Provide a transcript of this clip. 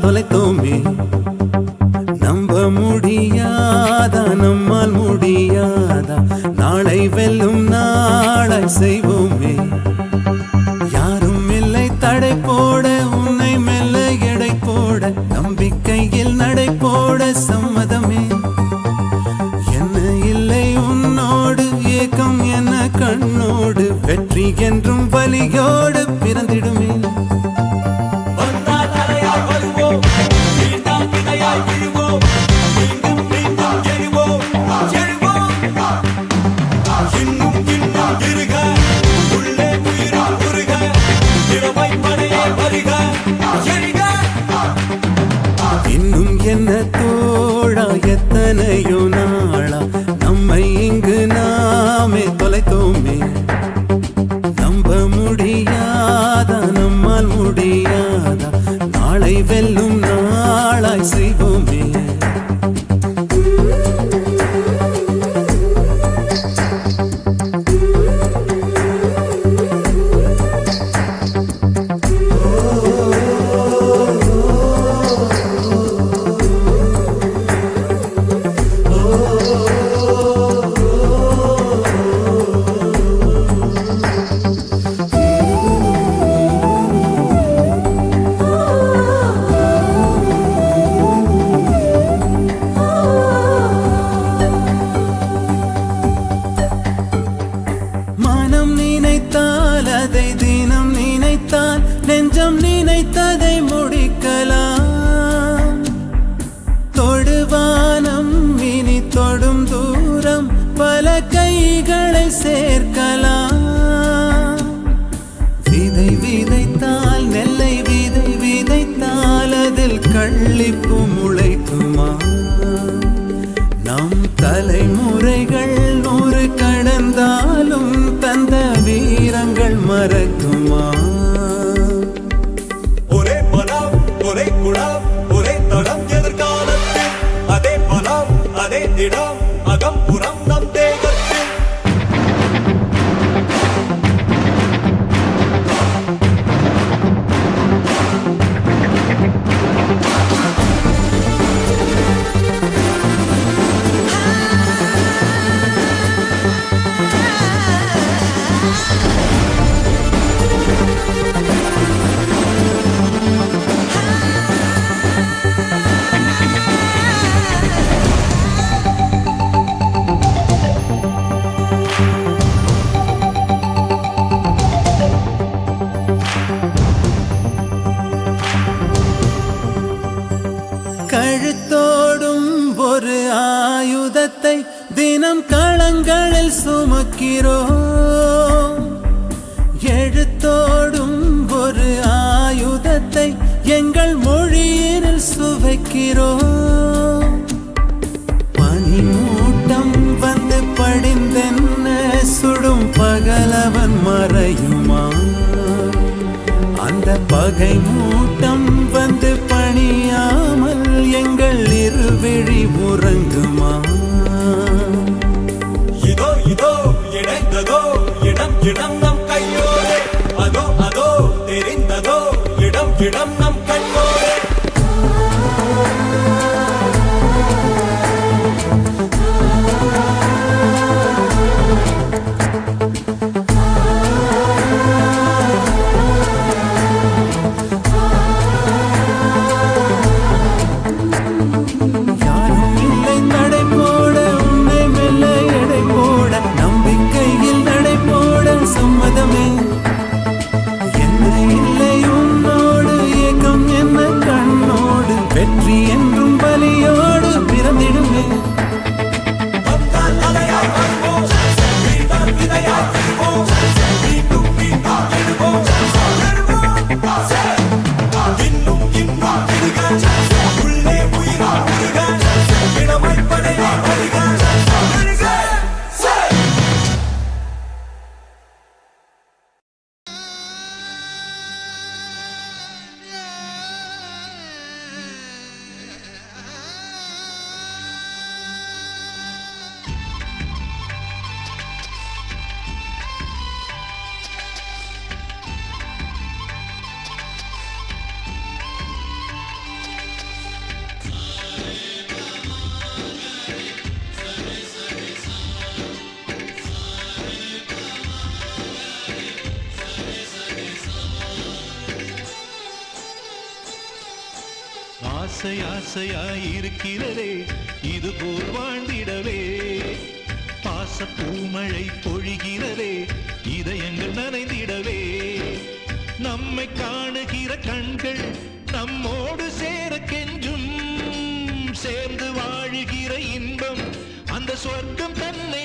தொலைத்தோமே. நம்ப முடியாதா நம்மால் முடியாதா, நாளை வெல்லும் நாளாய் செய்வோமே. யாரும் இல்லை தடை போட, உன்னை மெல்ல எடை போட, நம்பிக்கையில் நடை போட சம்மதமே. என்ன இல்லை உன்னோடு ஏக்கம் என்ன கண்ணோடு, வெற்றி என்றும் வலியோடு பிறந்திடுமே. இன்னும் என்ன தோழா எத்தனையோ நாளா நம்மை இங்கு நாமே தொலைத்தோமே. நம்ப முடியாதா நம்மால் முடியாதா, நாளை வெல்லும் நாளாய் செய்வோமே. அதை தினம் நினைத்தால் நெஞ்சம் நினைத்ததை முடிக்கலாம். தொடுவானம் இனி தொடும் தூரம் பல கைகளை சேர்க்கலாம். விதை விதைத்தால் நெல்லை விதை விதைத்தால் அதில் கள்ளிப்பு முளைக்குமா. நம் தலைமுறைகள் 100 கடந்தாலும் தந்த வீரங்கள் மறக்குமா. ஒரே பலம் ஒரே குணம் ஒரே தடம் எதிர்காலத்தில், அதே பலம் அதே திடம் அகம் புறம் நம் தேகத்தில். கழுத்தோடும் ஒரு ஆயுதத்தை தினம் களங்களில் சுமக்கிறோம். எழுத்தோடும் ஒரு ஆயுதத்தை எங்கள் மொழியினில் சுவைக்கிறோம். பனிமூட்டம் வந்து படிந்தென்ன சுடும் பகலவன் மறையுமா. அந்த பகை மூட்டம் வந்து பணியாமல் எங்கள் இருவிழி உறங்குமா. இதோ இதோ இணைந்ததோ இடம் இடம் நம் கையோடு, அதோ அதோ தெரிந்ததோ இடம் இடம் நம் கண்ணோடு. ஆசை ஆசையாயிருக்கிறதே இது போல் வாழ்ந்திடவே பாச பூமழை பொழிகிறதே இதயங்கள் நனைந்திடவே நம்மை காணுகிற கண்கள் நம்மோடு சேர கெஞ்சும் சேர்ந்து வாழுகிற இன்பம் அந்த சொர்க்கம் தன்னை